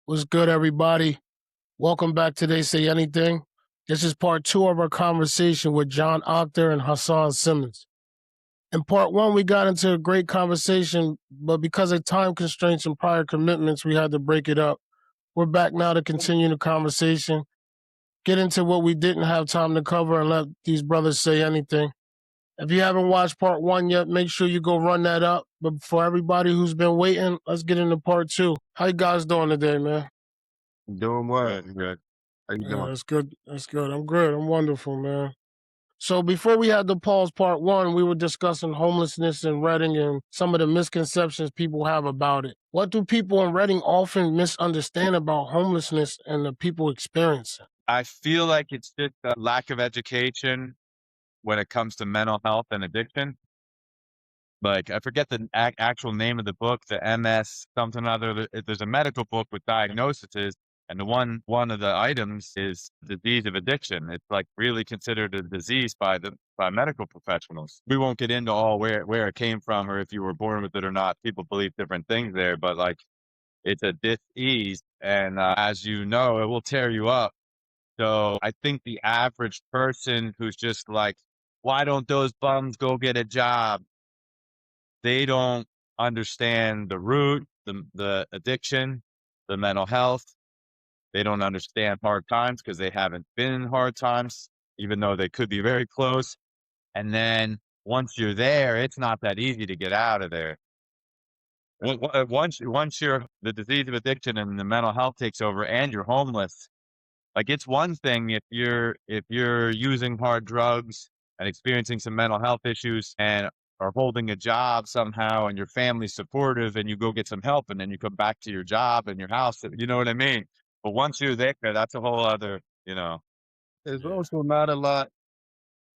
What's good, everybody? Welcome back to They Say Anything. This is part two of our conversation with John Aucter and Hassan Simmons. In part one, we got into a great conversation, but because of time constraints and prior commitments, we had to break it up. We're back now to continue the conversation, get into what we didn't have time to cover, and let these brothers say anything. If you haven't watched part one yet, make sure you go run that up. But for everybody who's been waiting, let's get into part two. How you guys doing today, man? Doing well. Good, good. How you Yeah, doing? that's good. That's good. I'm good. I'm wonderful, man. So before we had the pause part one, we were discussing homelessness in Reading and some of the misconceptions people have about it. What do people in Reading often misunderstand about homelessness and the people experiencing? I feel like it's just a lack of education when it comes to mental health and addiction. Like, I forget the actual name of the book, the MS something or other. There's a medical book with diagnoses, and the one of the items is disease of addiction. It's like really considered a disease by medical professionals. We won't get into all where it came from or if you were born with it or not. People believe different things there, but like it's a dis-ease, and as you know, it will tear you up. So I think the average person who's just like, why don't those bums go get a job? They don't understand the root, the addiction, the mental health. They don't understand hard times because they haven't been in hard times, even though they could be very close. And then once you're there, it's not that easy to get out of there. Once you're the disease of addiction and the mental health takes over and you're homeless, like it's one thing if you're using hard drugs and experiencing some mental health issues and are holding a job somehow and your family's supportive and you go get some help and then you come back to your job and your house, you know what I mean? But once you're there, that's a whole other. There's Yeah. also not a lot.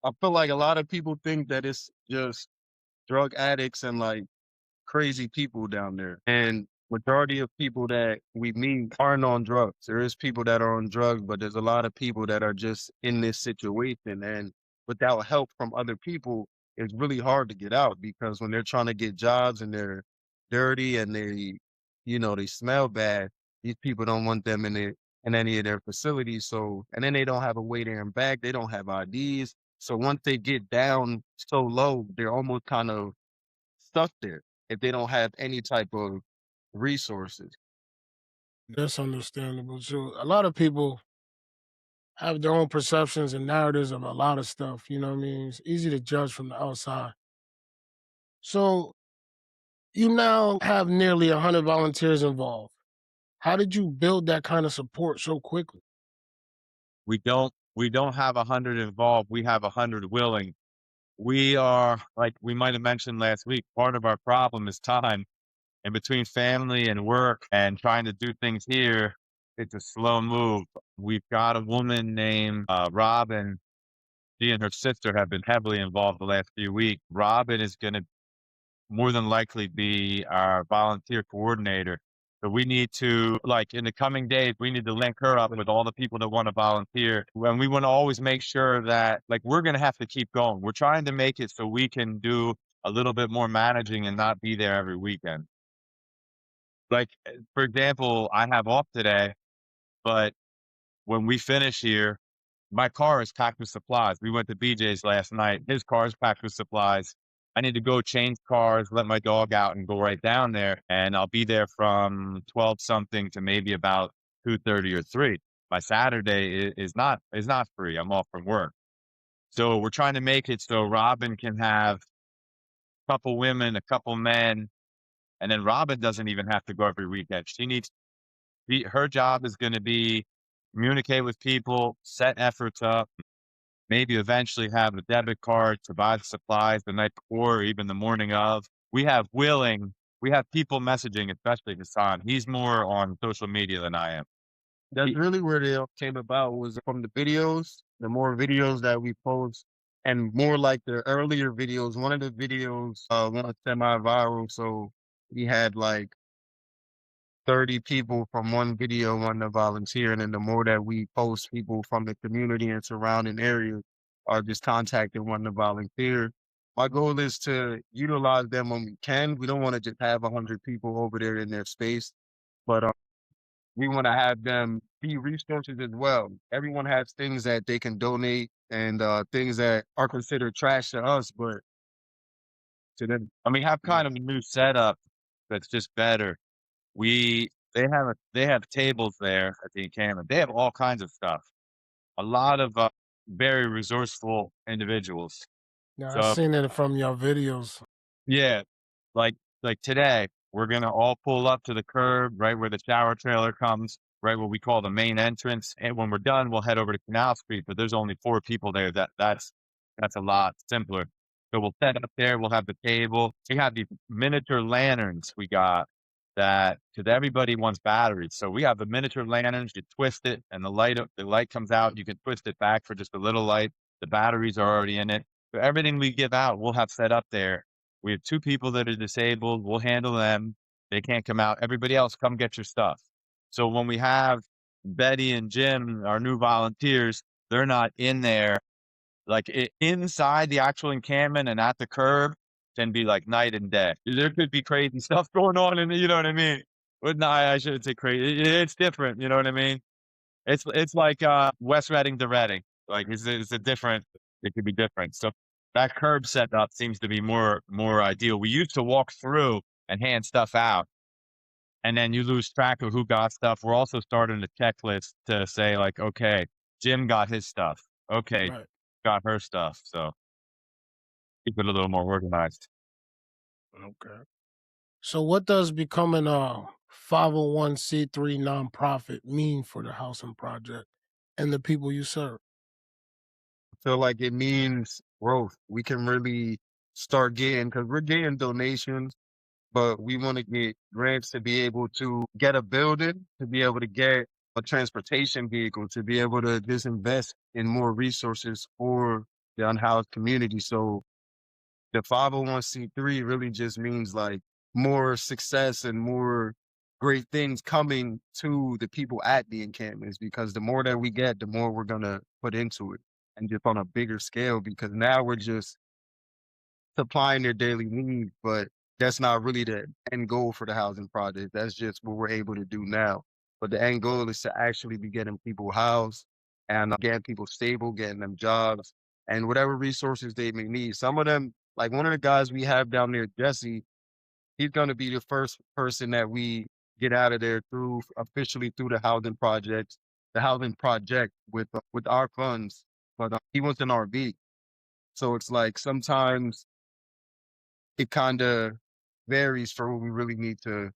I feel like a lot of people think that it's just drug addicts and like crazy people down there. And majority of people that we meet aren't on drugs. There is people that are on drugs, but there's a lot of people that are just in this situation. And without help from other people, it's really hard to get out because when they're trying to get jobs and they're dirty and they smell bad, these people don't want them in any of their facilities. So, and then they don't have a way there and back. They don't have IDs. So once they get down so low, they're almost kind of stuck there if they don't have any type of resources. That's understandable. So a lot of people have their own perceptions and narratives of a lot of stuff. You know what I mean? It's easy to judge from the outside. So you now have nearly 100 volunteers involved. How did you build that kind of support so quickly? We don't have 100 involved. We have 100 willing. We are like we might have mentioned last week, part of our problem is time. And between family and work and trying to do things here, it's a slow move. We've got a woman named Robin. She and her sister have been heavily involved the last few weeks. Robin is going to more than likely be our volunteer coordinator. So we need to, like in the coming days, we need to link her up with all the people that want to volunteer. And we want to always make sure that, like, we're going to have to keep going. We're trying to make it so we can do a little bit more managing and not be there every weekend. Like, for example, I have off today, but when we finish here, my car is packed with supplies. We went to BJ's last night. His car is packed with supplies. I need to go change cars, let my dog out and go right down there. And I'll be there from 12 something to maybe about 2:30 or 3. My Saturday is not free. I'm off from work. So we're trying to make it so Robin can have a couple women, a couple men, and then Robin doesn't even have to go every weekend. Her job is going to be communicate with people, set efforts up, maybe eventually have a debit card to buy the supplies the night before or even the morning of. We have people messaging, especially Hassan. He's more on social media than I am. That's really where they all came about was from the videos, the more videos that we post and more like the earlier videos. One of the videos went semi-viral. So we had like 30 people from one video wanting to volunteer. And then the more that we post, people from the community and surrounding areas are just contacting wanting to volunteer. My goal is to utilize them when we can. We don't want to just have 100 people over there in their space, but we want to have them be resources as well. Everyone has things that they can donate and things that are considered trash to us, but to them, And we have yeah. kind of a new setup that's just better. They have tables there at the encampment. They have all kinds of stuff. A lot of very resourceful individuals. Yeah, I So seen it from your videos. yeah, like like today, we're gonna all pull up to the curb right where the shower trailer comes, right what we call the main entrance. And when we're done, we'll head over to Canal Street. But there's only 4 people there. That's a lot simpler. So we'll set up there. We'll have the table. We have these miniature lanterns we got that because everybody wants batteries. So we have the miniature lanterns. You twist it, and the light comes out. You can twist it back for just a little light. The batteries are already in it. So everything we give out, we'll have set up there. We have 2 people that are disabled. We'll handle them. They can't come out. Everybody else, come get your stuff. So when we have Betty and Jim, our new volunteers, they're not in there. Like inside the actual encampment and at the curb can be like night and day. There could be crazy stuff going on, and you know what I mean. But no, I shouldn't say crazy. It's different. You know what I mean. It's like West Reading to Reading. Like it's a different. It could be different. So that curb setup seems to be more ideal. We used to walk through and hand stuff out, and then you lose track of who got stuff. We're also starting a checklist to say like, okay, Jim got his stuff. Okay, Right. got her stuff. So keep it a little more organized. Okay. So what does becoming a 501c3 nonprofit mean for the housing project and the people you serve? I feel like it means growth. We can really start getting, because we're getting donations, but we want to get grants to be able to get a building, to be able to get a transportation vehicle, to be able to disinvest in more resources for the unhoused community. So the 501c3 really just means like more success and more great things coming to the people at the encampments, because the more that we get, the more we're going to put into it, and just on a bigger scale, because now we're just supplying their daily needs, but that's not really the end goal for the housing project. That's just what we're able to do now. But the end goal is to actually be getting people housed and getting people stable, getting them jobs and whatever resources they may need. Some of them, like one of the guys we have down there, Jesse, he's going to be the first person that we get out of there through officially through the housing project with our funds. But he wants an RV. So it's like sometimes it kinda varies for what we really need to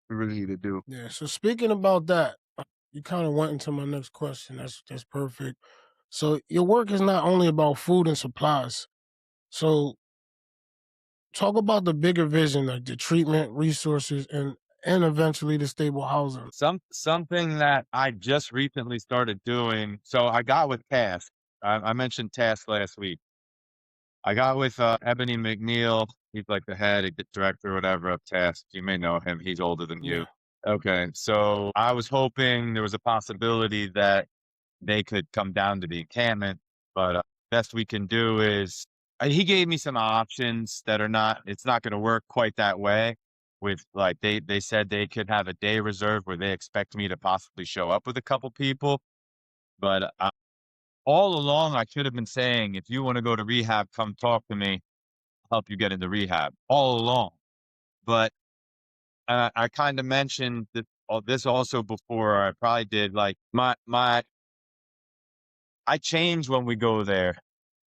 do. Yeah. So speaking about that, you kind of went into my next question. That's perfect. So your work is not only about food and supplies. So talk about the bigger vision, like the treatment, resources, and eventually the stable housing. Something that I just recently started doing. So I got with Task. I mentioned Task last week. I got with Ebony McNeil. He's like the head director or whatever of Task. You may know him. He's older than you. Yeah. Okay. So I was hoping there was a possibility that they could come down to the encampment, but best we can do is he gave me some options that are not, it's not going to work quite that way. With like, they said they could have a day reserved where they expect me to possibly show up with a couple people. But all along, I should have been saying, if you want to go to rehab, come talk to me. I'll help you get into rehab all along. But I kind of mentioned that this also before. I probably did like I change when we go there.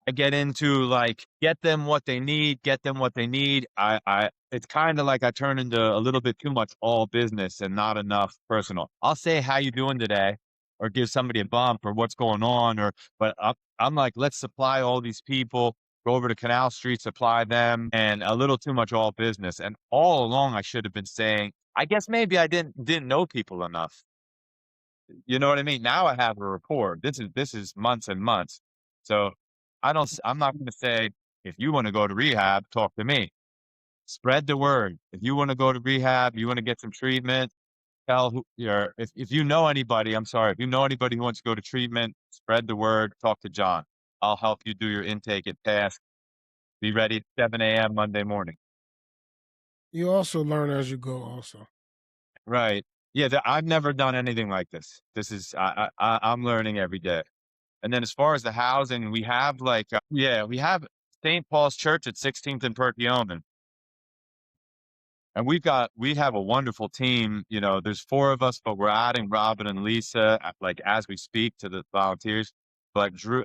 I get into like get them what they need, get them what they need. It's kind of like I turn into a little bit too much all business and not enough personal. I'll say how you doing today, or give somebody a bump or what's going on, or but I'm like let's supply all these people. Go over to Canal Street, supply them, and a little too much all business. And all along, I should have been saying, I guess maybe I didn't know people enough. You know what I mean? Now I have a rapport. This is months and months. So I'm not going to say, if you want to go to rehab, talk to me. Spread the word. If you want to go to rehab, you want to get some treatment, tell who you're, if you know anybody, I'm sorry, if you know anybody who wants to go to treatment, spread the word, talk to John. I'll help you do your intake at Task. Be ready at 7 a.m. Monday morning. You also learn as you go. Also. Right. Yeah, I've never done anything like this. This is I'm learning every day. And then as far as the housing, we have we have St. Paul's Church at 16th and Perkiomen. And we have a wonderful team. You know, there's 4 of us, but we're adding Robin and Lisa, like, as we speak, to the volunteers. But Drew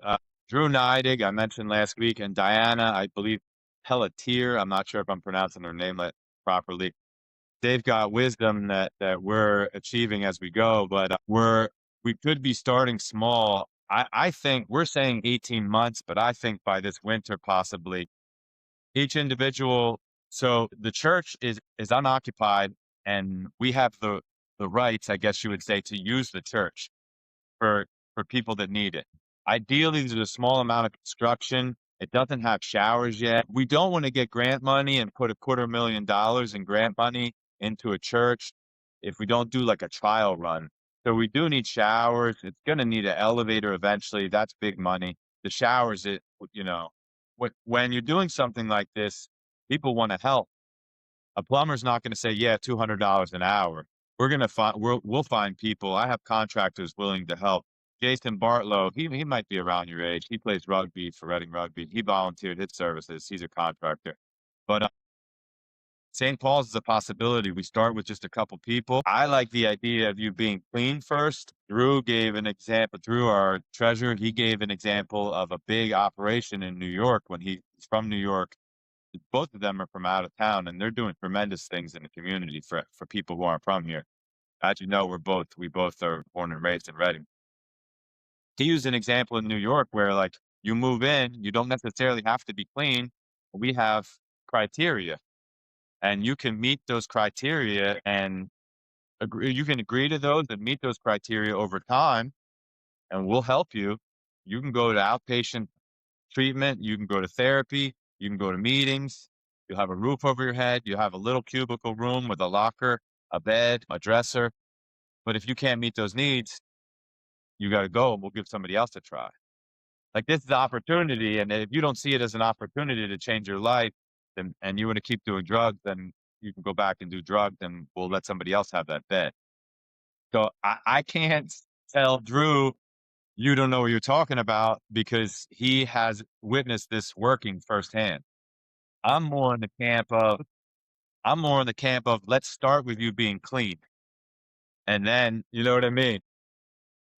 Neidig, I mentioned last week, and Diana, I believe, Pelletier, I'm not sure if I'm pronouncing her name properly. They've got wisdom that we're achieving as we go, but we could be starting small. I think we're saying 18 months, but I think by this winter, possibly each individual. So the church is unoccupied, and we have the rights, I guess you would say, to use the church for people that need it. Ideally, there's a small amount of construction. It doesn't have showers yet. We don't want to get grant money and put $250,000 in grant money into a church if we don't do like a trial run. So we do need showers. It's going to need an elevator eventually. That's big money. The showers, you know, when you're doing something like this, people want to help. A plumber's not going to say, yeah, $200 an hour. We'll find people. I have contractors willing to help. Jason Bartlow, he might be around your age. He plays rugby for Reading Rugby. He volunteered his services. He's a contractor. But St. Paul's is a possibility. We start with just a couple people. I like the idea of you being clean first. Drew gave an example. Drew, our treasurer, he gave an example of a big operation in New York when he's from New York. Both of them are from out of town, and they're doing tremendous things in the community for people who aren't from here. As you know, we both are born and raised in Reading. He used an example in New York where, like, you move in, you don't necessarily have to be clean. We have criteria, and you can meet those criteria and agree. You can agree to those and meet those criteria over time, and we'll help you. You can go to outpatient treatment, you can go to therapy, you can go to meetings, you'll have a roof over your head, you'll have a little cubicle room with a locker, a bed, a dresser. But if you can't meet those needs, you got to go, and we'll give somebody else a try. Like, this is opportunity. And if you don't see it as an opportunity to change your life, then, and you want to keep doing drugs, then you can go back and do drugs, and we'll let somebody else have that bed. So I can't tell Drew, you don't know what you're talking about, because he has witnessed this working firsthand. I'm more in the camp of let's start with you being clean. And then, you know what I mean?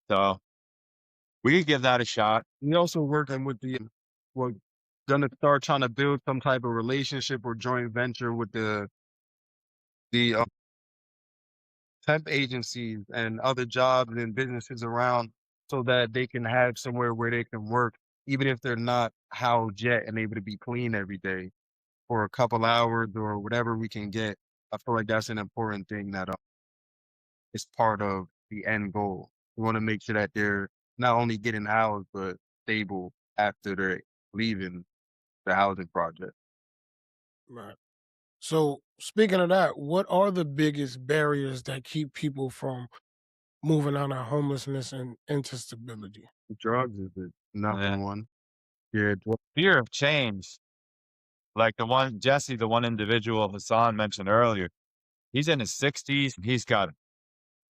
So we could give that a shot. We also working with we're gonna start trying to build some type of relationship or joint venture with the temp agencies and other jobs and businesses around, so that they can have somewhere where they can work, even if they're not housed yet, and able to be clean every day for a couple hours or whatever we can get. I feel like that's an important thing that is part of the end goal. We want to make sure that they're not only getting housed, but stable after they're leaving the housing project. Right. So, speaking of that, what are the biggest barriers that keep people from moving out of homelessness and into stability? Drugs is the number Yeah. one. Yeah, Fear of change. Like the one individual Hassan mentioned earlier, he's in his 60s. He's got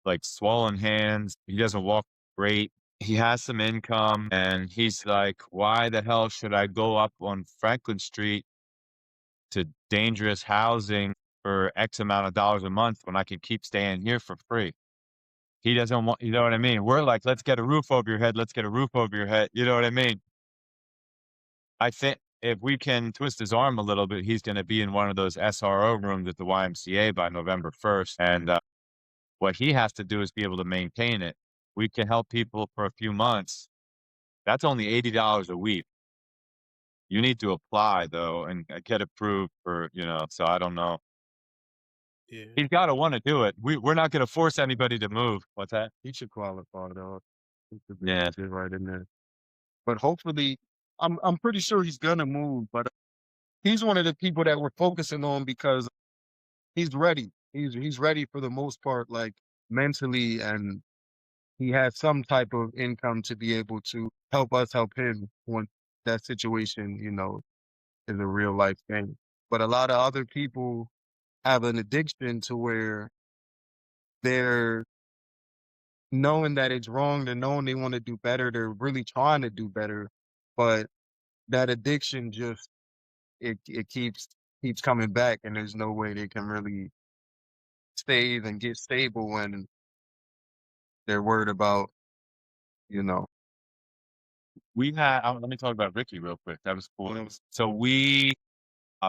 like swollen hands. He doesn't walk great. He has some income, and he's like, why the hell should I go up on Franklin Street to dangerous housing for X amount of dollars a month when I could keep staying here for free? He doesn't want, you know what I mean? We're like, let's get a roof over your head. Let's get a roof over your head. You know what I mean? I think if we can twist his arm a little bit, he's going to be in one of those SRO rooms at the YMCA by November 1st. And what he has to do is be able to maintain it. We can help people for a few months. That's only $80 a week. You need to apply, though, and get approved for, so I don't know. Yeah. He's got to want to do it. We're not going to force anybody to move. What's that? he should qualify though. He should be Yeah. good right in there. But hopefully, I'm pretty sure he's gonna move. But he's one of the people that we're focusing on because he's ready. He's ready for the most part, like mentally, and he has some type of income to be able to help us help him when that situation, is a real life thing. But a lot of other people have an addiction to where they're knowing that it's wrong, they're knowing they want to do better, they're really trying to do better, but that addiction just it keeps coming back, and there's no way they can really stay and get stable when they're worried about, you know. We had, let me talk about Ricky real quick. That was cool. So we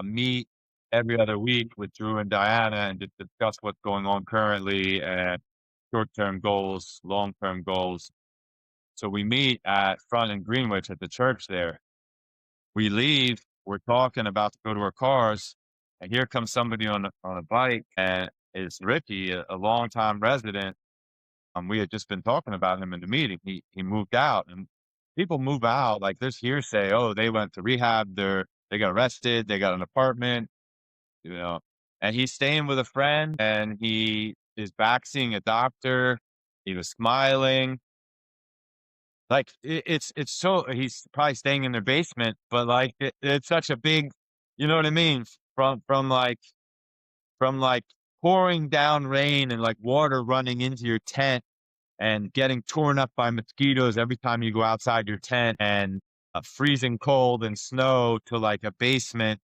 meet every other week with Drew and Diana and just discuss what's going on currently and short-term goals, long-term goals. So we meet at Front and Greenwich at the church there. We leave, we're talking about to go to our cars, and here comes somebody on a bike, and it's Ricky, a longtime resident. We had just been talking about him in the meeting. He moved out, and people move out like there's hearsay. Oh, they went to rehab. They got arrested. They got an apartment, you know. And he's staying with a friend, and he is back seeing a doctor. He was smiling. Like it's so he's probably staying in their basement, but like it's such a big, you know what I mean? From like pouring down rain and like water running into your tent and getting torn up by mosquitoes every time you go outside your tent and freezing cold and snow to like a basement,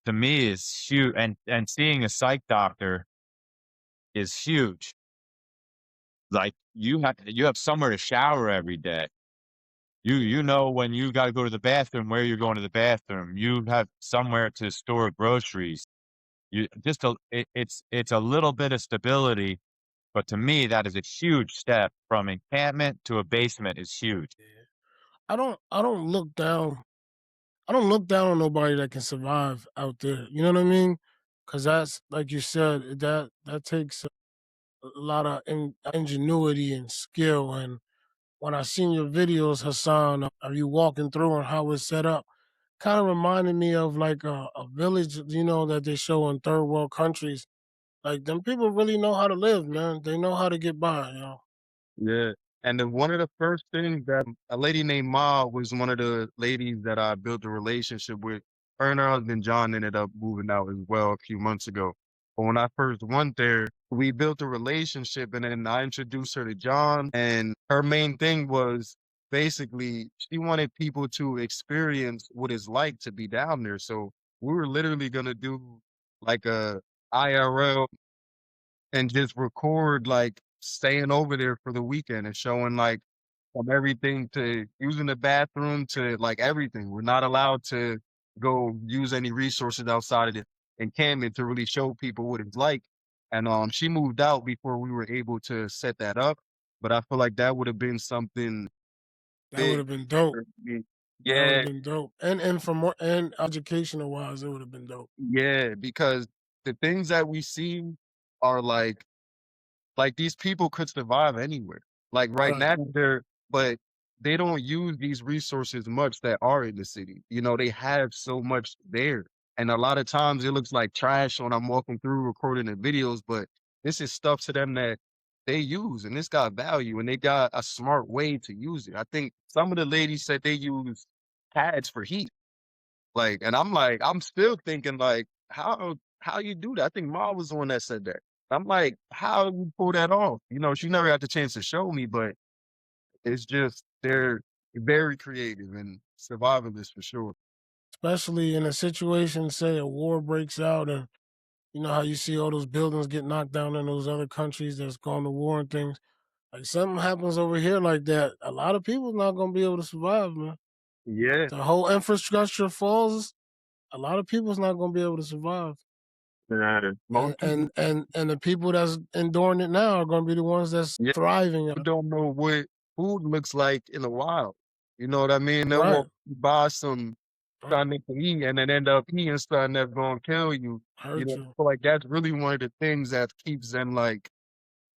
to me is huge. And seeing a psych doctor is huge. Like you have somewhere to shower every day. You know when you got to go to the bathroom, where you're going to the bathroom. You have somewhere to store groceries. You just it's a little bit of stability, but to me that is a huge step. From encampment to a basement is huge. I don't look down. I don't look down on nobody that can survive out there. You know what I mean? Because that's like you said, that takes a lot of ingenuity and skill. And when I seen your videos, Hassan, of you walking through and how it's set up, kind of reminded me of like a village, that they show in third world countries. Like them people really know how to live, man. They know how to get by. Yeah. And then one of the first things that a lady named Ma was one of the ladies that I built a relationship with. Her and her husband John ended up moving out as well a few months ago. But when I first went there, we built a relationship, and then I introduced her to John. And her main thing was basically she wanted people to experience what it's like to be down there. So we were literally gonna do like a IRL and just record like staying over there for the weekend and showing like from everything to using the bathroom to like everything. We're not allowed to go use any resources outside of the encampment to really show people what it's like. And she moved out before we were able to set that up. But I feel like that would have been something That would big have been dope. for me. That would Yeah, have been dope. And for more and educational wise, it would have been dope. yeah, because the things that we see are like these people could survive anywhere. Like right Right. now, but they don't use these resources much that are in the city. You know, they have so much there. And a lot of times it looks like trash when I'm walking through recording the videos, but this is stuff to them that they use and it's got value and they got a smart way to use it. I think some of the ladies said they use pads for heat. Like, and I'm like, I'm still thinking like, how you do that? I think Ma was the one that said that. I'm like, how you pull that off? You know, she never got the chance to show me, but it's just they're very creative and survivalists for sure. Especially in a situation, say a war breaks out, and you know how you see all those buildings get knocked down in those other countries that's gone to war and things. Like something happens over here like that, a lot of people's not gonna be able to survive, man. Yeah, The whole infrastructure falls, a lot of people's not gonna be able to survive. And most people, and and and the people that's enduring it now are gonna be the ones that's yeah, thriving. don't know what food looks like in the wild. You know what I mean? They'll Right. walk buy some Right. something to eat and then end up eating something that's gonna kill you. You Hurt know, you. so like that's really one of the things that keeps them like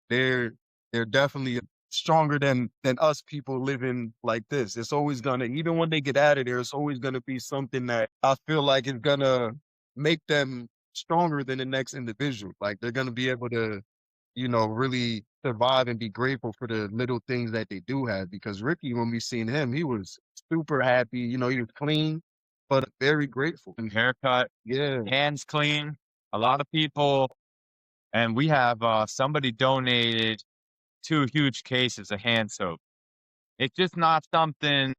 they're they're definitely stronger than us people living like this. It's always gonna even when they get out of there, it's always gonna be something that I feel like is gonna make them stronger than the next individual. Like they're gonna be able to, really survive and be grateful for the little things that they do have. Because Ricky, when we seen him, he was super happy. You know, he was clean, but very grateful. And haircut, Yeah. hands clean. A lot of people, and we have somebody donated 2 huge cases of hand soap. It's just not something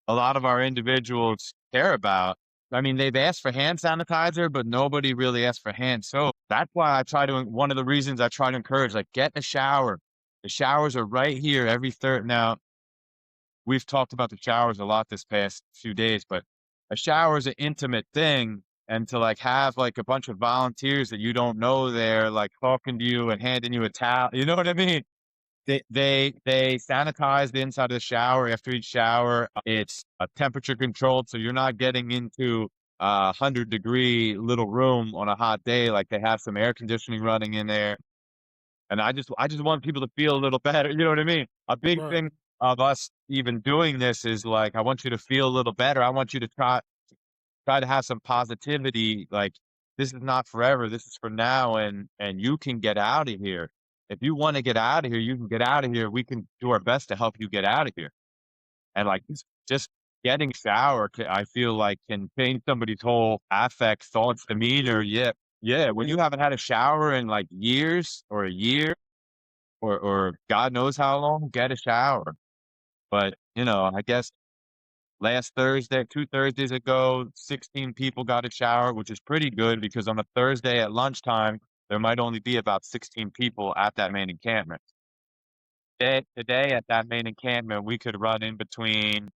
a lot of our individuals care about. I mean, they've asked for hand sanitizer, but nobody really asked for hand soap. That's why one of the reasons I try to encourage, like, get in the shower. The showers are right here every third. Now, we've talked about the showers a lot this past few days, but a shower is an intimate thing. And to like have like a bunch of volunteers that you don't know there, like talking to you and handing you a towel, you know what I mean? They sanitize the inside of the shower after each shower. It's temperature controlled, so you're not getting into a 100-degree little room on a hot day. Like they have some air conditioning running in there. And I just want people to feel a little better. You know what I mean? A big Right. thing of us even doing this is like I want you to feel a little better. I want you to try to have some positivity. Like this is not forever. This is for now, and you can get out of here. If you want to get out of here, you can get out of here. We can do our best to help you get out of here. And like just getting shower, I feel like can change somebody's whole affect, thoughts, demeanor. Yeah, yeah. When you haven't had a shower in like years or a year or God knows how long, get a shower. But I guess last Thursday, 2 Thursdays ago, 16 people got a shower, which is pretty good because on a Thursday at lunchtime, there might only be about 16 people at that main encampment. Today at that main encampment, we could run in between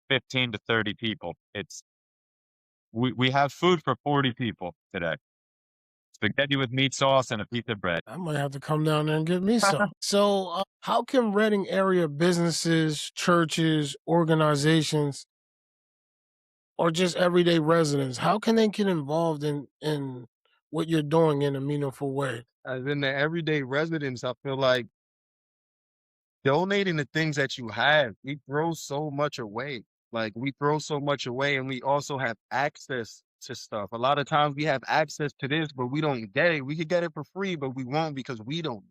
15 to 30 people. We have food for 40 people today. Spaghetti with meat sauce and a piece of bread. I might have to come down there and get me some. So, how can Reading area businesses, churches, organizations, or just everyday residents, how can they get involved in what you're doing in a meaningful way? As in the everyday residents, I feel like donating the things that you have, we throw so much away. Like we throw so much away and we also have access to stuff. A lot of times we have access to this, but we don't get it. We could get it for free, but we won't because we don't.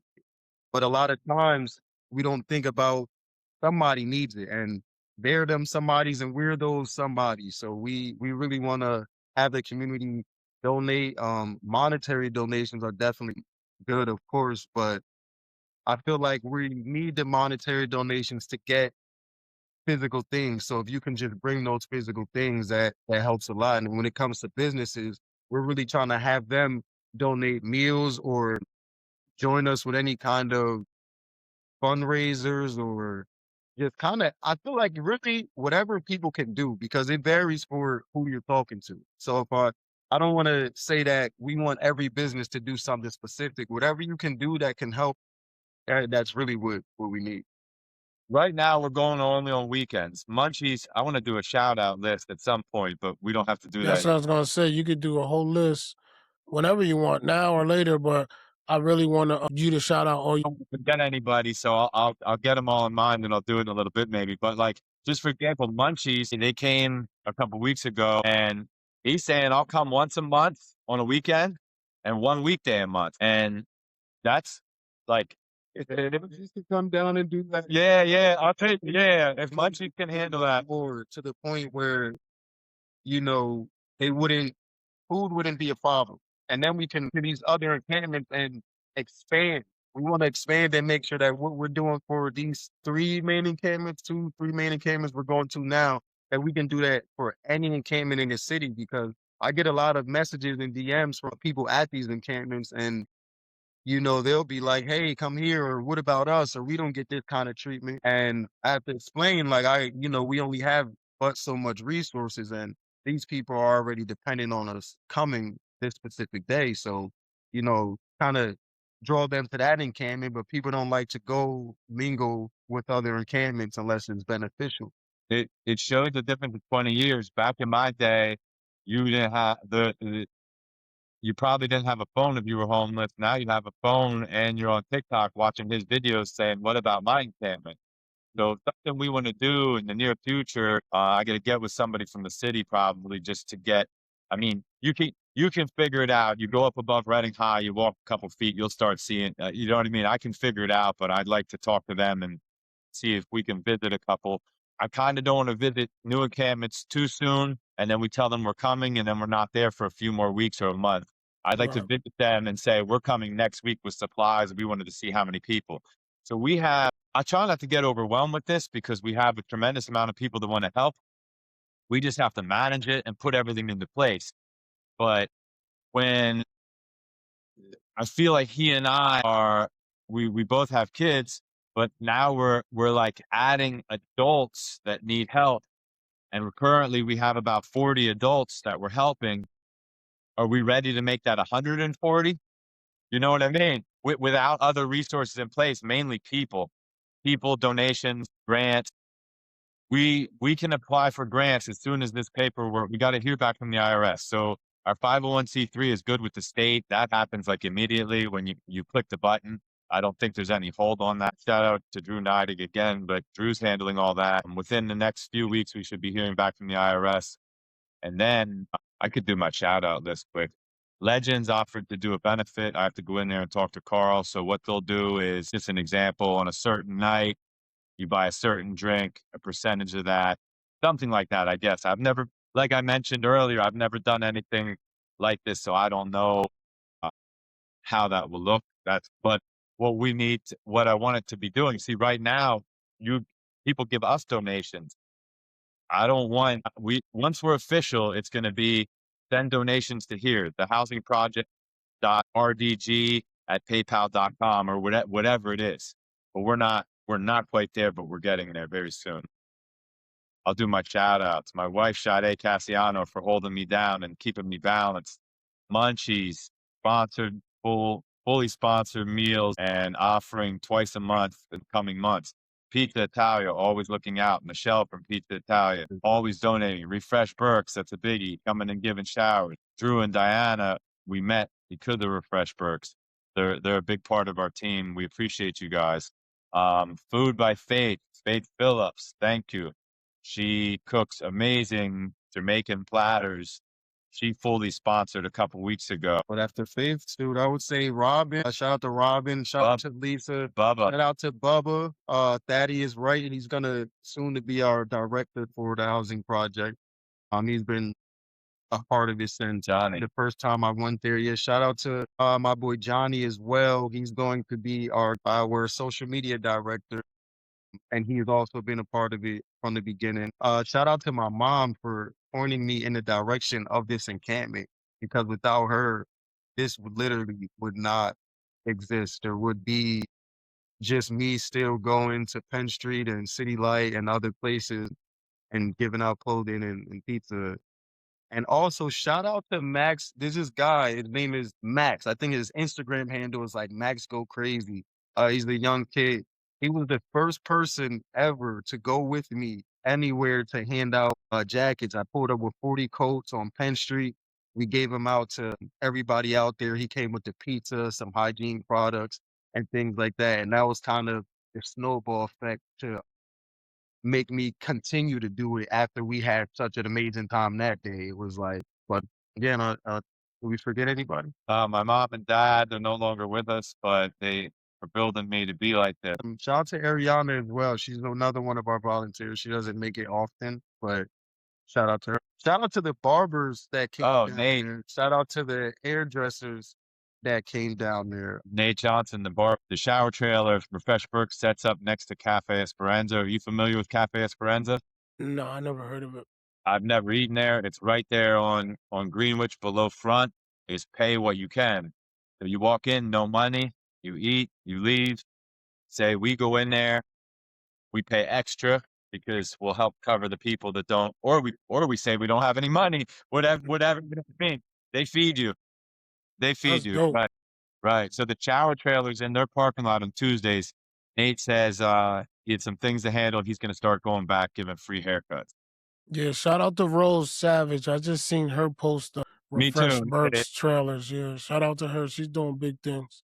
But a lot of times we don't think about somebody needs it and they're them somebodies and we're those somebodies. So we really want to have the community donate. Monetary donations are definitely good, of course, but I feel like we need the monetary donations to get physical things. So if you can just bring those physical things, that helps a lot. And when it comes to businesses, we're really trying to have them donate meals or join us with any kind of fundraisers or just kind of, I feel like really whatever people can do because it varies for who you're talking to. So if I don't want to say that we want every business to do something specific. Whatever you can do that can help, that's really what we need. Right now, we're going only on weekends. Munchies, I want to do a shout out list at some point, but we don't have to do That's that. what I was gonna say. You could do a whole list whenever you want, now or later. But I really want you to shout out all. I don't forget anybody, so I'll get them all in mind, and I'll do it in a little bit maybe. But like, just for example, Munchies, they came a couple weeks ago, and he's saying I'll come once a month on a weekend and one weekday a month, and that's like, If just to come down and do that, yeah, yeah, I'll take, yeah, if Munchies can handle that. or to the point where you know they wouldn't food wouldn't be a problem. And then we can to these other encampments and expand. We want to expand and make sure that what we're doing for these three main encampments, two, three main encampments we're going to now, that we can do that for any encampment in the city because I get a lot of messages and DMs from people at these encampments and they'll be like, "Hey, come here," or "What about us?" or "We don't get this kind of treatment." And I have to explain, like, we only have but so much resources, and these people are already depending on us coming this specific day. So, kind of draw them to that encampment, but people don't like to go mingle with other encampments unless it's beneficial. It shows the difference in 20 years. Back in my day, you didn't have you probably didn't have a phone if you were homeless. Now you have a phone and you're on TikTok watching his videos saying, "What about my encampment?" So something we want to do in the near future, I got to get with somebody from the city probably just to get. I mean, you can figure it out. You go up above Reading High, you walk a couple feet, you'll start seeing. You know what I mean? I can figure it out, but I'd like to talk to them and see if we can visit a couple. I kind of don't want to visit new encampments too soon, and then we tell them we're coming, and then we're not there for a few more weeks or a month. I'd like to Right. visit them and say, we're coming next week with supplies. We wanted to see how many people. So I try not to get overwhelmed with this because we have a tremendous amount of people that want to help. We just have to manage it and put everything into place. But when I feel like he and I we both have kids, but now we're like adding adults that need help. And currently we have about 40 adults that we're helping. Are we ready to make that 140? You know what I mean? Without other resources in place, mainly people, donations, grants. We can apply for grants as soon as this paperwork. We got to hear back from the IRS. So our 501c3 is good with the state. That happens like immediately when you click the button. I don't think there's any hold on that. Shout out to Drew Neidig again, but Drew's handling all that. And within the next few weeks, we should be hearing back from the IRS. And then I could do my shout out list quick. Legends offered to do a benefit. I have to go in there and talk to Carl. So what they'll do is just an example on a certain night, you buy a certain drink, a percentage of that, something like that, I guess. Like I mentioned earlier, I've never done anything like this. So I don't know uh, how that will look. But what I want it to be doing. See, right now, people give us donations. I don't want once we're official, it's going to be send donations to here, the housing project rdg at paypal.com or whatever it is. But we're not quite there, but we're getting there very soon. I'll do my shout outs. My wife, Sade Cassiano, for holding me down and keeping me balanced. Munchies, fully sponsored meals and offering twice a month in coming months. Pizza Italia, always looking out. Michelle from Pizza Italia, always donating. Refresh Burks, that's a biggie, coming and giving showers. Drew and Diana, we met because of Refresh Burks. They're a big part of our team. We appreciate you guys. Food by Faith Phillips, thank you. She cooks amazing Jamaican platters. She fully sponsored a couple weeks ago. But after Faith, dude, I would say Robin. Shout out to Robin. Shout out to Lisa. Bubba. Shout out to Bubba. Thaddeus Wright, and he's gonna soon to be our director for the housing project. He's been a part of it since Johnny. the first time I went there. Yeah, shout out to my boy Johnny as well. He's going to be our social media director, and he's also been a part of it from the beginning. Shout out to my mom for pointing me in the direction of this encampment, because without her, this would not exist. There would be just me still going to Penn Street and City Light and other places and giving out clothing and pizza. And also shout out to Max. There's this guy, his name is Max. I think his Instagram handle is like Max Go Crazy. He's the young kid. He was the first person ever to go with me anywhere to hand out jackets. I pulled up with 40 coats on Penn Street. We gave them out to everybody out there. He came with the pizza, some hygiene products, and things like that. And that was kind of the snowball effect to make me continue to do it after we had such an amazing time that day. It was like, but again, did we forget anybody? My mom and dad, they're no longer with us, but they are building me to be like this. Shout out to Ariana as well. She's another one of our volunteers. She doesn't make it often, but shout out to her. Shout out to the barbers that came down Nate. there. Shout out to the hairdressers that came down there. Nate Johnson, the shower trailer, Refresh Burks sets up next to Cafe Esperanza. Are you familiar with Cafe Esperanza? No, I never heard of it. I've never eaten there. It's right there on Greenwich below front. Is pay what you can. So you walk in, no money, you eat, you leave. Say we go in there, we pay extra because we'll help cover the people that don't, or we say we don't have any money, whatever it means. They feed you. They feed That's you. dope. Right. So the shower trailer's in their parking lot on Tuesdays. Nate says he had some things to handle. He's going to start going back, giving free haircuts. Yeah, shout out to Rose Savage. I just seen her post the Me too. Refresh Burks trailers. Yeah, shout out to her. She's doing big things.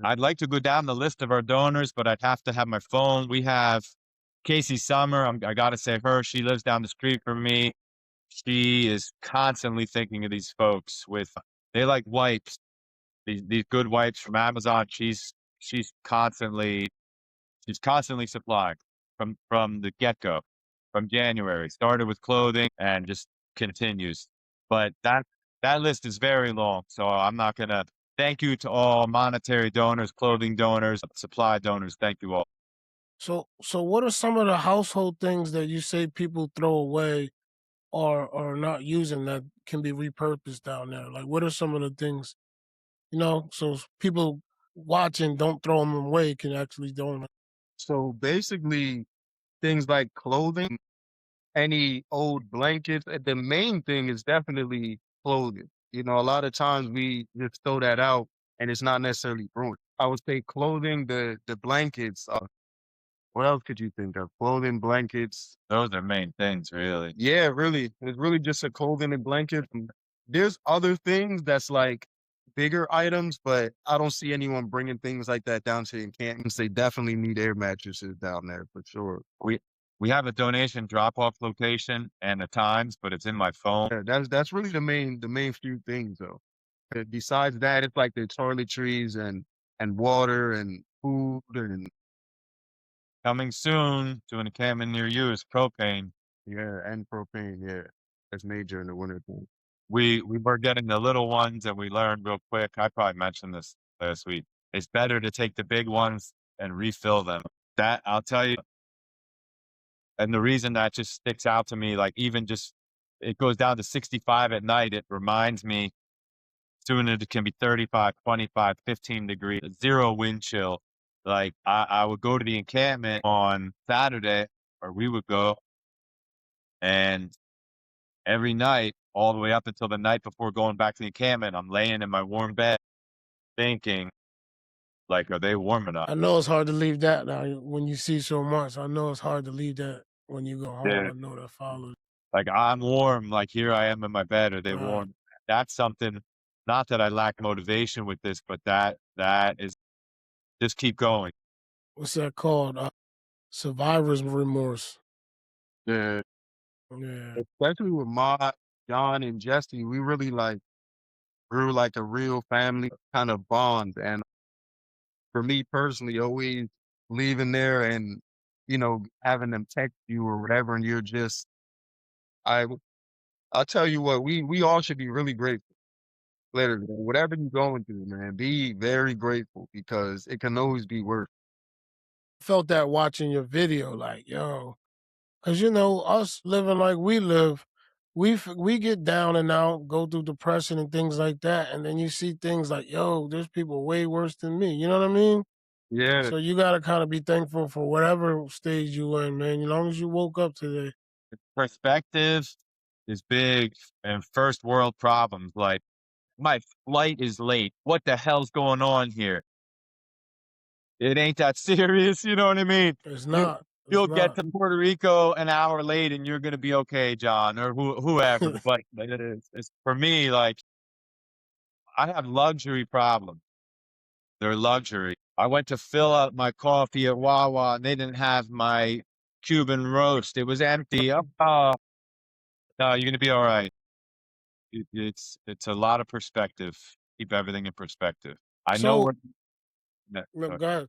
I'd like to go down the list of our donors, but I'd have to have my phone. We have Casey Summer. I got to say she lives down the street from me. She is constantly thinking of these folks they like wipes, these good wipes from Amazon. She's constantly supplying from the get-go, from January. Started with clothing and just continues. But That list is very long, so I'm not gonna. Thank you to all monetary donors, clothing donors, supply donors. Thank you all. So what are some of the household things that you say people throw away or not using that can be repurposed down there? Like, what are some of the things, so people watching don't throw them away can actually donate? So basically, things like clothing, any old blankets. The main thing is definitely clothing. A lot of times we just throw that out and it's not necessarily ruined. I would say clothing, the blankets. What else could you think of? Clothing, blankets. Those are main things, really. Yeah, really. It's really just a clothing and blanket. There's other things that's like bigger items, but I don't see anyone bringing things like that down to the encampments. They definitely need air mattresses down there for sure. We have a donation drop-off location and the times, but it's in my phone. Yeah, that's really the main few things though. Besides that, it's like the toiletries and water and food and Coming soon to an encampment near you is propane. yeah, and propane. Yeah, that's major in the winter time. We were getting the little ones, and we learned real quick. I probably mentioned this last week. It's better to take the big ones and refill them. That I'll tell you. And the reason that just sticks out to me, like even just it goes down to 65 at night. It reminds me soon it can be 35, 25, 15 degrees, zero wind chill. Like I would go to the encampment on Saturday, or we would go, and every night, all the way up until the night before going back to the encampment, I'm laying in my warm bed thinking, like, are they warm enough? I know it's hard to leave that now when you see so much. I know it's hard to leave that when you go home. Yeah. I know that follows. Like I'm warm, like here I am in my bed, are they Right. warm? That's something, not that I lack motivation with this, but that is just keep going. What's that called? Survivor's remorse. Yeah, Yeah. especially with Ma, John, and Jesse, we really like grew like a real family kind of bond. And for me personally, always leaving there and having them text you or whatever, and you're just I I'll tell you what, we all should be really grateful. Literally, whatever you're going through, man, be very grateful because it can always be worse. Felt that watching your video, like, yo, because us living like we live, we get down and out, go through depression and things like that, and then you see things like, yo, there's people way worse than me. You know what I mean? Yeah, So you gotta kind of be thankful for whatever stage you in, man. As long as you woke up today. Perspective is big, and first world problems like my flight is late. What the hell's going on here? It ain't that serious, you know what I mean? It's You not. It's you'll get not. to Puerto Rico an hour late and you're gonna be okay, John, or whoever. But it's for me, like I have luxury problems. They're luxury. I went to fill up my coffee at Wawa and they didn't have my Cuban roast. It was empty. Oh, no, you're gonna be all right. It's a lot of perspective. Keep everything in perspective. I know So, where no, no, sorry. go ahead.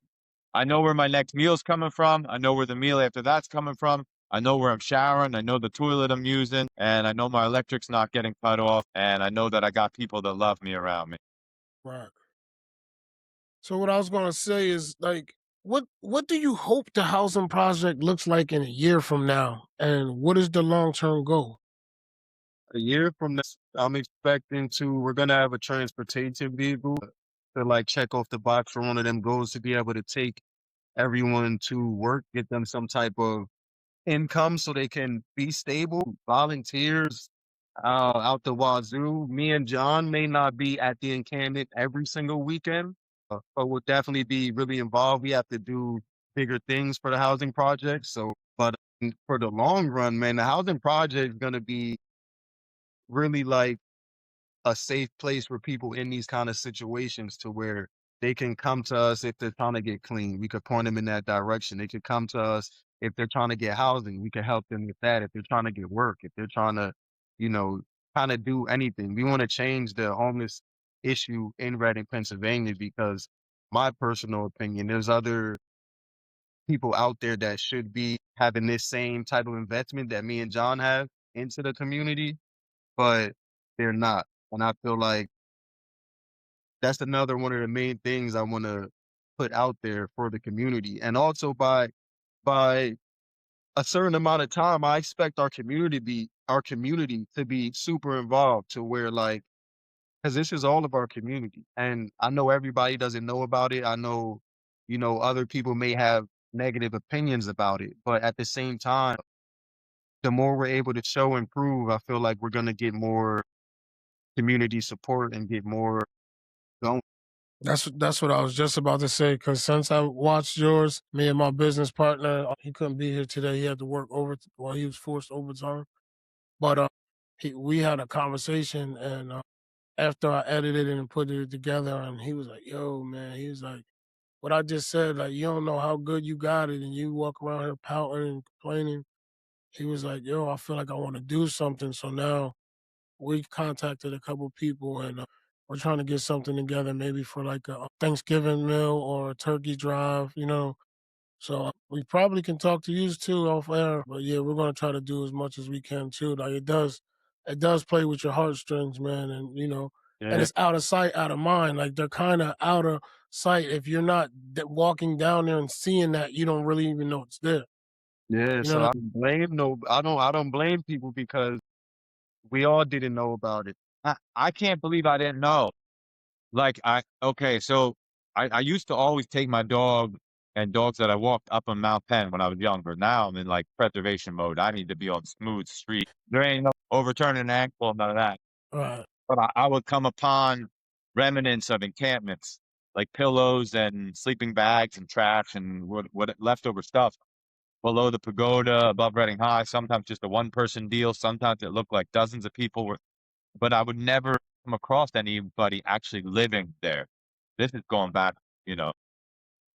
I know where my next meal's coming from. I know where the meal after that's coming from. I know where I'm showering. I know the toilet I'm using, and I know my electric's not getting cut off. And I know that I got people that love me around me. Right. So what I was gonna say is like, what do you hope the housing project looks like in a year from now, and what is the long term goal? a year from now, I'm expecting we're gonna have a transportation vehicle to like check off the box for one of them goals to be able to take everyone to work, get them some type of income so they can be stable, volunteers out the wazoo. Me and John may not be at the encampment every single weekend, but we'll definitely be really involved. We have to do bigger things for the housing project. So, but for the long run, man, the housing project is going to be really like a safe place for people in these kind of situations to where they can come to us if they're trying to get clean. We could point them in that direction. They could come to us if they're trying to get housing. We can help them with that. If they're trying to get work, if they're trying to, you know, kind of do anything. We want to change the homeless issue in Reading, Pennsylvania, because my personal opinion, there's other people out there that should be having this same type of investment that me and John have into the community, but they're not. And I feel like that's another one of the main things I want to put out there for the community. And also by a certain amount of time, I expect our community to be super involved to where like, because this is all of our community. And I know everybody doesn't know about it. I know, other people may have negative opinions about it, but at the same time, the more we're able to show and prove, I feel like we're gonna get more community support and get more going. That's what I was just about to say. Because since I watched yours, me and my business partner, he couldn't be here today. He had to work he was forced overtime. But we had a conversation, and after I edited it and put it together, and he was like, "Yo, man," he was like, "What I just said, like you don't know how good you got it, and you walk around here pouting and complaining." He was like, "Yo, I feel like I want to do something." So now we contacted a couple people, and we're trying to get something together, maybe for like a Thanksgiving meal or a turkey drive, So we probably can talk to you too off air, but yeah, we're gonna try to do as much as we can too. Like it does play with your heartstrings, man, and and Yeah. it's out of sight, out of mind. Like they're kind of out of sight. If you're not walking down there and seeing that, you don't really even know it's there. Yeah. You know So what I don't blame no, I don't blame people because we all didn't know about it. I can't believe I didn't know. Like, okay, so I used to always take my dog and dogs that I walked up on Mount Penn when I was younger. Now I'm in like preservation mode. I need to be on smooth street. There ain't no overturning an ankle, none of that. I mean? Right. But I would come upon remnants of encampments, like pillows and sleeping bags and trash and what leftover stuff below the pagoda, above Reading High. Sometimes just a one person deal. Sometimes it looked like dozens of people were, but I would never come across anybody actually living there. This is going back, you know,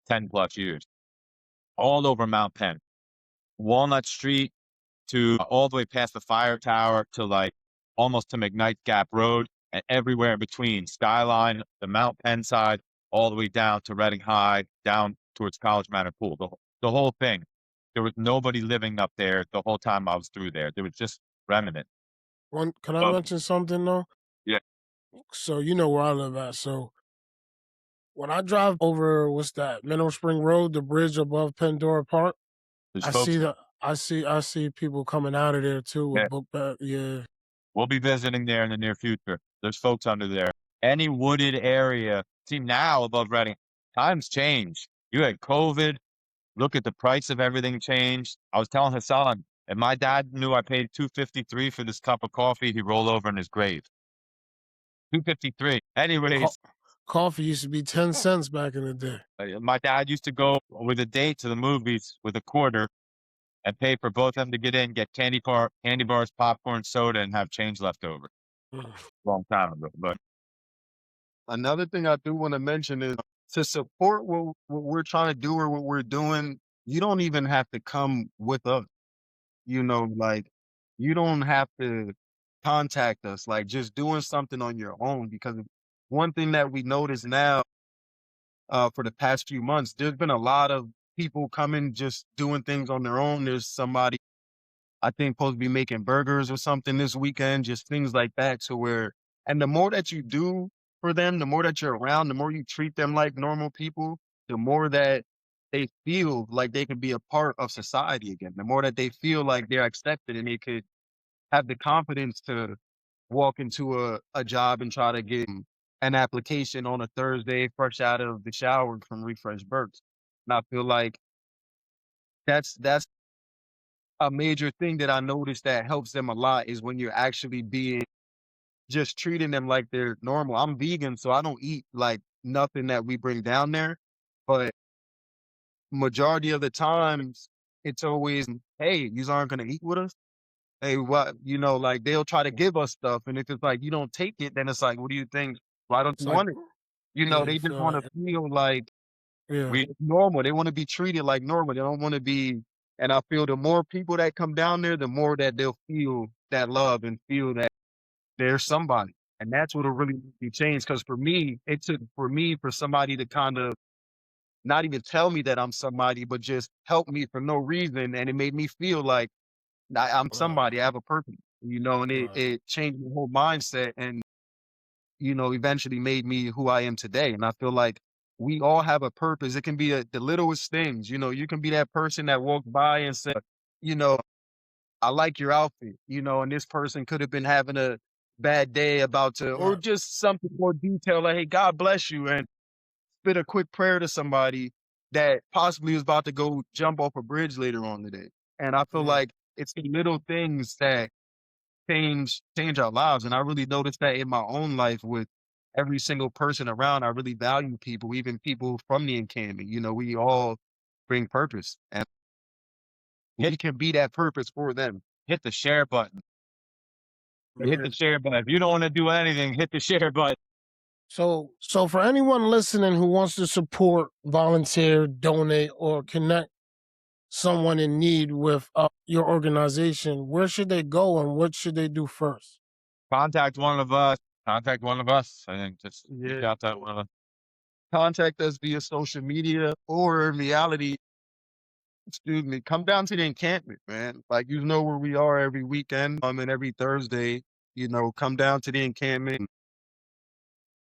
10 plus years, all over Mount Penn, Walnut Street to all the way past the fire tower to like almost to McKnight Gap Road and everywhere in between, Skyline, the Mount Penn side, all the way down to Reading High, down towards College Manor Pool, the whole thing. There was nobody living up there the whole time I was through there. There was just remnant. Can I But mention something though? yeah, So you know where I live at. So when I drive over, what's that, Mineral Spring Road, the bridge above Pandora Park, there's I folks. see the I see people coming out of there too Yeah, with book bag. Yeah. we'll be visiting there in the near future. There's folks under there. Any wooded area. See now above Reading, times change. You had COVID. Look at the price of everything changed. I was telling Hassan, if my dad knew I paid $2.53 for this cup of coffee, he'd roll over in his grave. $2.53. Co- Anyways, Coffee used to be 10 cents back in the day. my dad used to go with a date to the movies with a quarter and pay for both of them to get in, get candy bars, popcorn, soda, and have change left over. Mm. Long time ago, but Another thing I do want to mention is to support what we're trying to do or what we're doing, you don't even have to come with us. Like you don't have to contact us, like just doing something on your own. Because one thing that we notice now, for the past few months, there's been a lot of people coming just doing things on their own. There's somebody I think supposed to be making burgers or something this weekend, just things like that. To where, and the more that you do for them, the more that you're around, the more you treat them like normal people, the more that they feel like they can be a part of society again. The more that they feel like they're accepted and they could have the confidence to walk into a job and try to get an application on a Thursday, fresh out of the shower from Refresh Burks. And I feel like that's a major thing that I noticed that helps them a lot is when you're actually being just treating them like they're normal. I'm vegan, so I don't eat like nothing that we bring down there. But majority of the times it's always, hey, you aren't gonna eat with us. Hey, what like they'll try to give us stuff. And if it's like you don't take it, then it's like, what do you think? Why don't It's you like, want it? yeah, you They just feel want to like, feel like yeah, we normal. They want to be treated like normal. They don't want to be. And I feel the more people that come down there, the more that they'll feel that love and feel that there's somebody. And that's what'll really make me change. Because for me, it took for somebody to kind of not even tell me that I'm somebody, but just help me for no reason. And it made me feel like I'm right, somebody. I have a purpose, and right. it changed my whole mindset. And eventually made me who I am today. And I feel like we all have a purpose. It can be the littlest things. You can be that person that walked by and said, you know, I like your outfit, and this person could have been having a bad day or Right. just something more detailed, like, hey, God bless you, and spit a quick prayer to somebody that possibly was about to go jump off a bridge later on today. And I feel Yeah. like it's the little things that change our lives. And I really noticed that in my own life with every single person around. I really value people, even people from the encampment. We all bring purpose, and we can be that purpose for them. Hit the share button. Hit Yeah. the share button. If you don't want to do anything, hit the share button. So for anyone listening who wants to support, volunteer, donate, or connect someone in need with your organization, where should they go and what should they do first? Contact one of us. Contact one of us. I think just reach Yeah. out to one of us. Contact us via social media, or in reality, excuse me, come down to the encampment, man. Like, where we are every weekend, and every Thursday, come down to the encampment.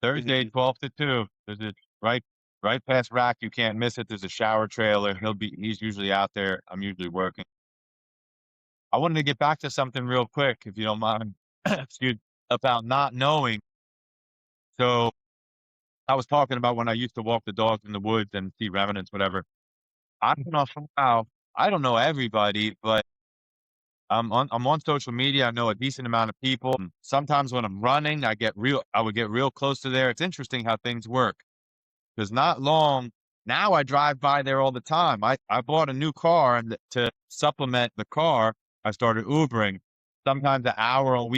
Thursday, 12 to 2. There's a right past rack. You can't miss it. There's a shower trailer. He's usually out there. I'm usually working. I wanted to get back to something real quick, if you don't mind. Excuse, about not knowing. So I was talking about when I used to walk the dogs in the woods and see remnants, whatever. I don't know how. I don't know everybody, but I'm on social media. I know a decent amount of people. And sometimes when I'm running, I would get real close to there. It's interesting how things work. Because not long now, I drive by there all the time. I bought a new car, and to supplement the car, I started Ubering. Sometimes an hour on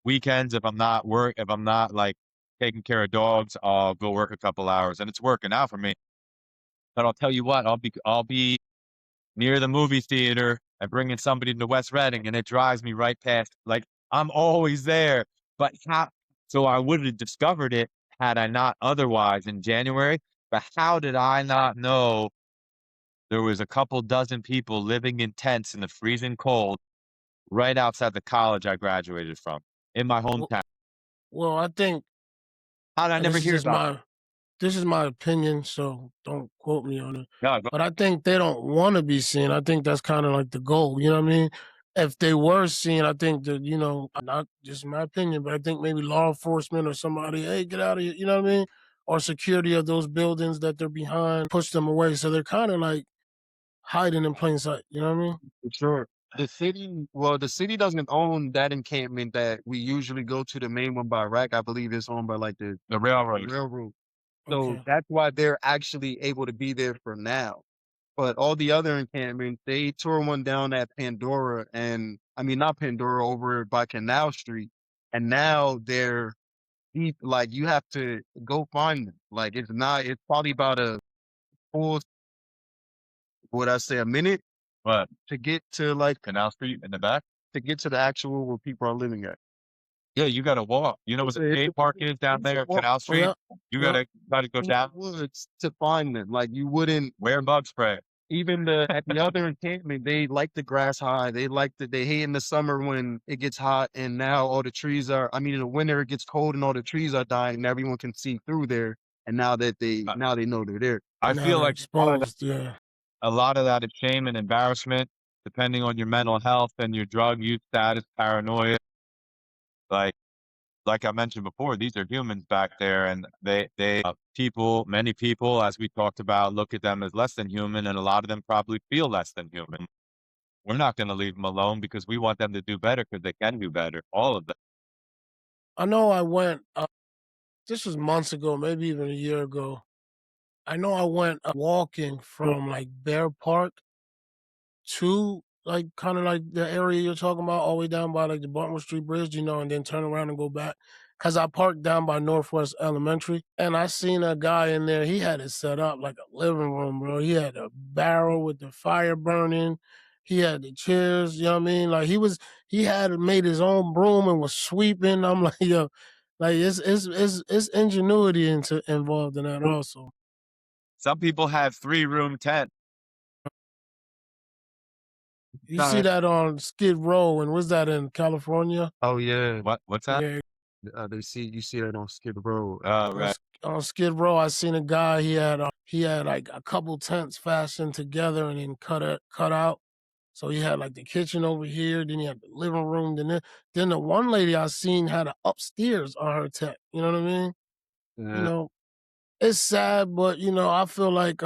weekends, if I'm not like taking care of dogs, I'll go work a couple hours, and it's working out for me. But I'll tell you what, I'll be near the movie theater and bringing somebody to West Reading, and it drives me right past. Like, I'm always there. But so I would have discovered it had I not otherwise in January. But how did I not know there was a couple dozen people living in tents in the freezing cold right outside the college I graduated from in my Well, hometown? well, I think, How did I and never this is hear just about my opinion, so don't quote me on it. No, But I think they don't want to be seen. I think that's kind of like the goal. You know what I mean? If they were seen, I think that, not just my opinion, but I think maybe law enforcement or somebody, hey, get out of here. You know what I mean? Or security of those buildings that they're behind, push them away. So they're kind of like hiding in plain sight. You know what I mean? For sure. The city doesn't own that encampment that we usually go to, the main one by Rack. I believe it's owned by like the the railroad. railroad. So Okay. that's why they're actually able to be there for now. But all the other encampments, they tore one down at Pandora, and I mean, not Pandora, over by Canal Street. And now they're deep, like, you have to go find them. Like, it's probably about a full, what I say, a minute What? to get to, like, Canal Street in the back? to get to the actual where people are living at. Yeah, you gotta walk. You know what the skate park is down there at Canal Street? Yeah. You Yeah. gotta try to go In the down, woods to find them. Like, you wouldn't. wear bug spray. Even at the other encampment, they like the grass high. They hate in the summer when it gets hot, and now all the trees are. I mean, in the winter it gets cold and all the trees are dying, and everyone can see through there. And now they know they're there. I Now feel they're like exposed. Yeah. a lot of that is shame and embarrassment, depending on your mental health and your drug use status, paranoia. Like like I mentioned before, these are humans back there, and many people, as we talked about, look at them as less than human, and a lot of them probably feel less than human. We're not going to leave them alone because we want them to do better because they can do better. All of them. I know I went, this was months ago, maybe even a year ago. I know I went walking from like Bear Park to like kind of like the area you're talking about, all the way down by like the Bartmore Street Bridge, and then turn around and go back. Cause I parked down by Northwest Elementary, and I seen a guy in there. He had it set up like a living room, bro. He had a barrel with the fire burning. He had the chairs. You know what I mean? Like he had made his own broom and was sweeping. I'm like, yo, like it's ingenuity involved in that also. Some people have 3-room tent. You see that on Skid Row, and was that in California? Oh yeah. What's that? Yeah, They see you see that on Skid Row. Oh, On, right. on Skid Row, I seen a guy. He had like a couple tents fastened together and then cut out. So he had like the kitchen over here, then he had the living room, then the one lady I seen had a upstairs on her tent. You know what I mean? You Yeah. know, it's sad, but I feel like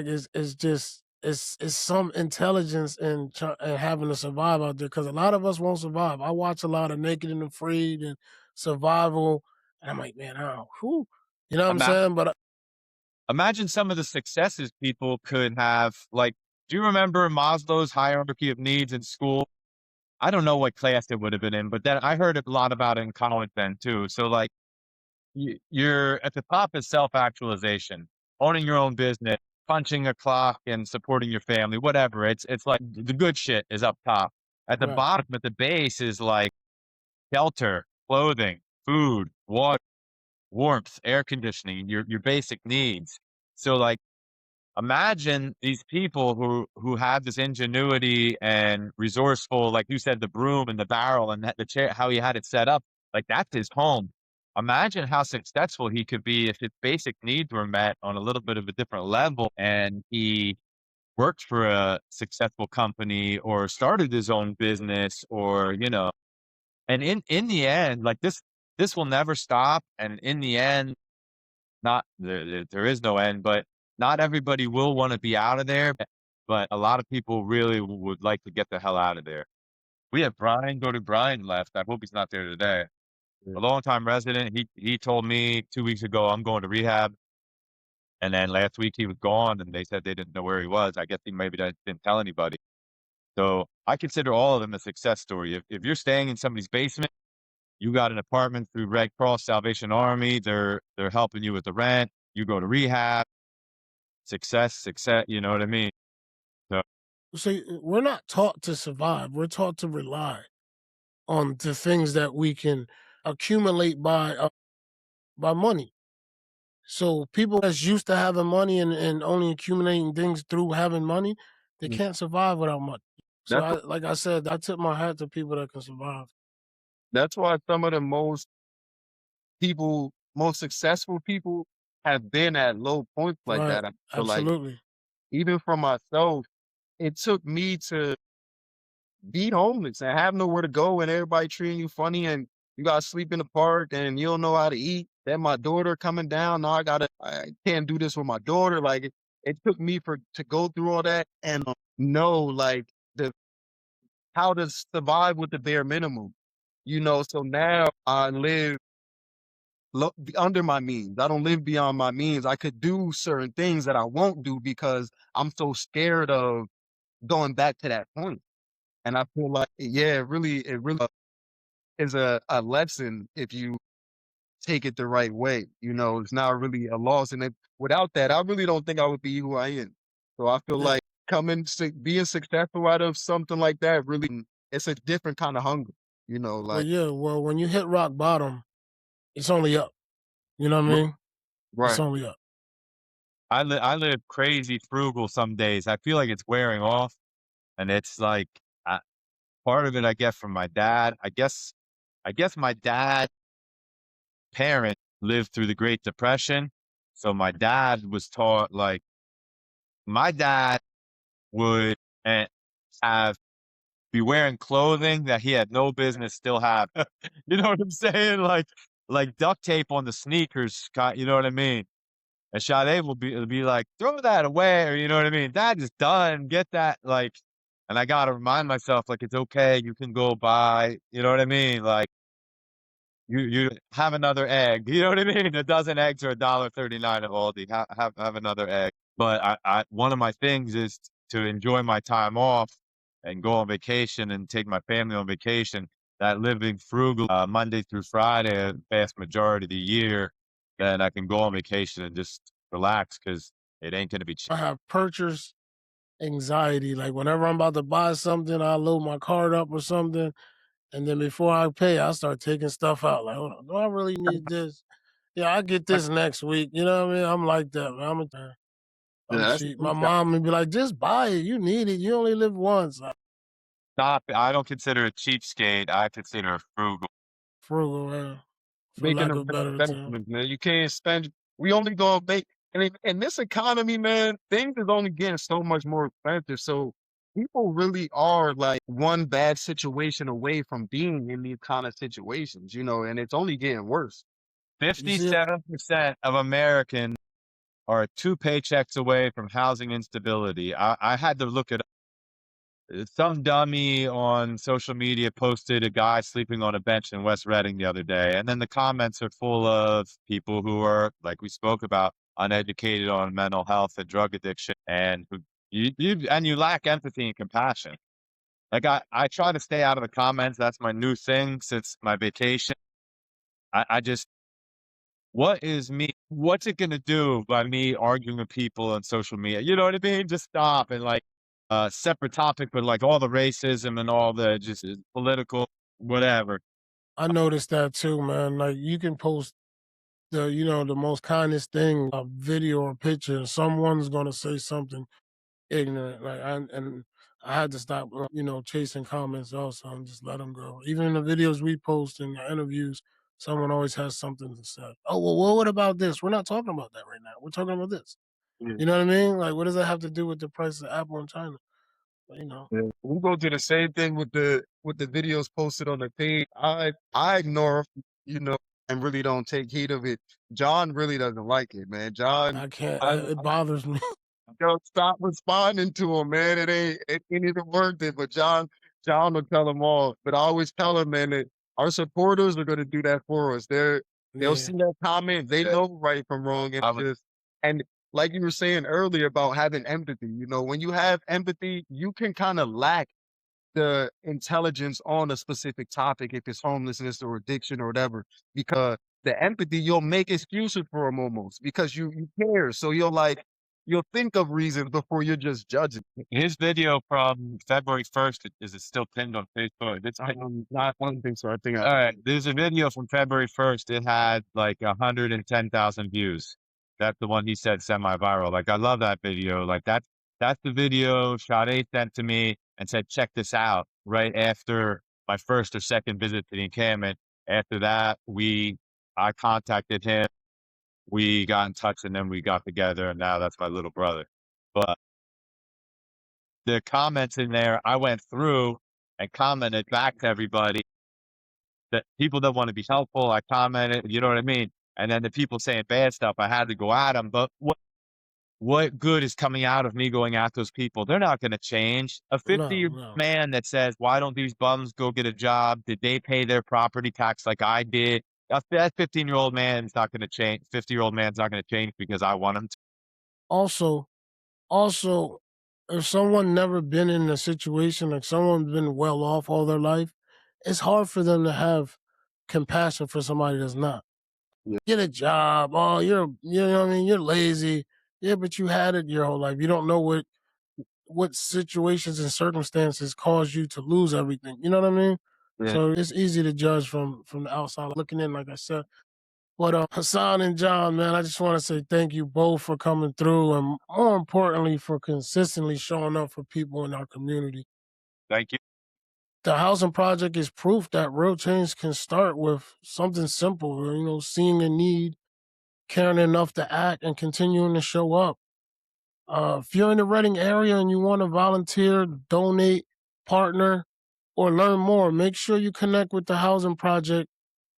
it's just it's some intelligence in having to survive out there because a lot of us won't survive. I watch a lot of Naked and Afraid and Survival, and I'm like, man, who, you know what I'm Ima- saying? But Imagine some of the successes people could have. Like, do you remember Maslow's hierarchy of needs in school? I don't know what class it would have been in, but then I heard a lot about it in college then too. So like you're at the top is self-actualization, owning your own business, punching a clock and supporting your family, whatever. It's like the good shit is up top. At the right, bottom, at the base is like shelter, clothing, food, water, warmth, air conditioning, your basic needs. So like imagine these people who have this ingenuity and resourceful, like you said, the broom and the barrel and the chair, how he had it set up, like that's his home. Imagine how successful he could be if his basic needs were met on a little bit of a different level and he worked for a successful company or started his own business or, and in the end, like this will never stop. And in the end, not there is no end, but not everybody will want to be out of there. But a lot of people really would like to get the hell out of there. We have Brian. Go to Brian left. I hope he's not there today. Yeah. A longtime resident. He told me 2 weeks ago I'm going to rehab, and then last week he was gone, and they said they didn't know where he was. I guess he maybe didn't tell anybody. So I consider all of them a success story. If you're staying in somebody's basement, you got an apartment through Red Cross, Salvation Army. They're helping you with the rent. You go to rehab. Success, you know what I mean? So so we're not taught to survive. We're taught to rely on the things that we can accumulate by money. So people that's used to having money and only accumulating things through having money, they Mm. can't survive without money. So That's I, like I said, I tip my hat to people that can survive. that's why some of the most successful people have been at low points like Right. that. I feel like Absolutely. even for myself, it took me to be homeless and have nowhere to go and everybody treating you funny and you gotta sleep in the park and you don't know how to eat. Then my daughter coming down. Now I can't do this with my daughter. Like it took me to go through all that and know like the how to survive with the bare minimum. So now I live under my means. I don't live beyond my means. I could do certain things that I won't do because I'm so scared of going back to that point. And I feel like, yeah, it really is a lesson if you take it the right way. It's not really a loss. And without that, I really don't think I would be who I am. So I feel Yeah. like being successful out of something like that, really, it's a different kind of hunger. Well, Like, yeah. Well, when you hit rock bottom, it's only up. You know what I r- mean? It's right. only up. I live crazy frugal some days. I feel like it's wearing off, and it's like part of it I get from my dad. I guess my dad parent lived through the Great Depression, so my dad was taught like my dad would have be wearing clothing that he had no business still have. You know what I'm saying? Like duct tape on the sneakers. You know what I mean? And Sade will be like, throw that away, or you know what I mean? That is done. Get that and I gotta remind myself like it's okay. You can go buy. You know what I mean? Like you have another egg. You know what I mean? A dozen eggs are $1.39 at Aldi. Have another egg. But I one of my things is to enjoy my time off and go on vacation and take my family on vacation. That living frugal Monday through Friday, a vast majority of the year, then I can go on vacation and just relax because it ain't gonna be cheap. I have purchase anxiety. Like whenever I'm about to buy something, I load my card up or something, and then before I pay, I start taking stuff out. Like, hold on, do I really need this? Yeah, I get this next week. You know what I mean? I'm like that, man. I'm Yeah, cheap. My mom would be like, just buy it. You need it. You only live once. Stop. I don't consider a cheapskate. I consider a frugal. Frugal, man. for making lack them of better term. investments, man. You can't spend. We only gonna make, and in this economy, man, things is only getting so much more expensive. So people really are like one bad situation away from being in these kind of situations, and it's only getting worse. You see it? 57% of Americans are 2 paychecks away from housing instability. I had to look at some dummy on social media posted a guy sleeping on a bench in West Reading the other day. And then the comments are full of people who are, like we spoke about, uneducated on mental health and drug addiction, and who you lack empathy and compassion. Like I try to stay out of the comments. That's my new thing since my vacation. I just what's it gonna do by me arguing with people on social media? You know what I mean? Just stop and like separate topic, but like all the racism and all the just political whatever. I noticed that too, man. Like you can post the most kindest thing, a video or picture, and someone's gonna say something ignorant. And I had to stop, chasing comments also and just let them go. Even in the videos we post and the interviews, someone always has something to say. Oh, well, what about this? We're not talking about that right now. We're talking about this. Yeah. You know what I mean? Like, what does that have to do with the price of Apple in China? But, Yeah. We go do the same thing with the videos posted on the page. I ignore, and really don't take heed of it. John really doesn't like it, man. John, I can't. I, It bothers me. stop responding to him, man. It ain't even worth it. But John will tell them all. But I always tell him, man, that our supporters are gonna do that for us. They'll Yeah, see that comment, they know right from wrong, and like you were saying earlier about having empathy. When you have empathy, you can kind of lack the intelligence on a specific topic, if it's homelessness or addiction or whatever, because the empathy, you'll make excuses for them almost because you care. So you'll think of reasons before you're just judging. His video from February 1st, is it still pinned on Facebook? I don't think so. I think All right, there's a video from February 1st. It had like 110,000 views. That's the one he said semi-viral. Like I love that video. Like that's the video Sade sent to me and said, check this out. Right after my first or second visit to the encampment. After that, I contacted him. We got in touch and then we got together, and now that's my little brother. But the comments in there, I went through and commented back to everybody. That people that want to be helpful, I commented, you know what I mean? And then the people saying bad stuff, I had to go at them. But what good is coming out of me going at those people? They're not going to change. A 50-year no. man that says, why don't these bums go get a job? Did they pay their property tax like I did? That 15-year-old man's not going to change. 50-year-old man's not going to change because I want him to. Also, if someone never been in a situation, like someone's been well off all their life, it's hard for them to have compassion for somebody that's not. Yeah. Get a job. Oh, you know what I mean? You're lazy. Yeah, but you had it your whole life. You don't know what situations and circumstances caused you to lose everything. You know what I mean? Yeah. So it's easy to judge from the outside looking in, like I said. But Hassan and John, man, I just want to say thank you both for coming through, and more importantly, for consistently showing up for people in our community. Thank you. The housing project is proof that real change can start with something simple, seeing a need, caring enough to act, and continuing to show up. If you're in the Reading area and you want to volunteer, donate, partner, or learn more, make sure you connect with the housing project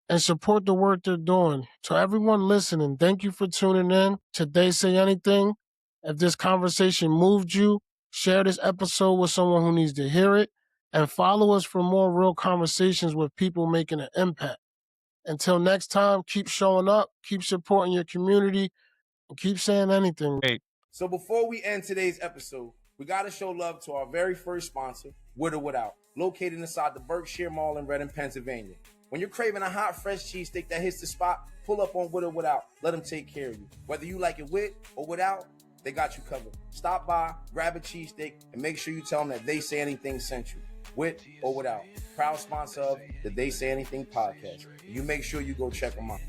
and support the work they're doing. To everyone listening, thank you for tuning in to They Say Anything. If this conversation moved you, share this episode with someone who needs to hear it, and follow us for more real conversations with people making an impact. Until next time, keep showing up, keep supporting your community, and keep saying anything. Hey. So before we end today's episode, we got to show love to our very first sponsor, With or Without, located inside the Berkshire Mall in Reading, Pennsylvania. When you're craving a hot, fresh cheesesteak that hits the spot, pull up on With or Without. Let them take care of you. Whether you like it with or without, they got you covered. Stop by, grab a cheesesteak, and make sure you tell them that They Say Anything sent you. With or Without, proud sponsor of the They Say Anything podcast. You make sure you go check them out.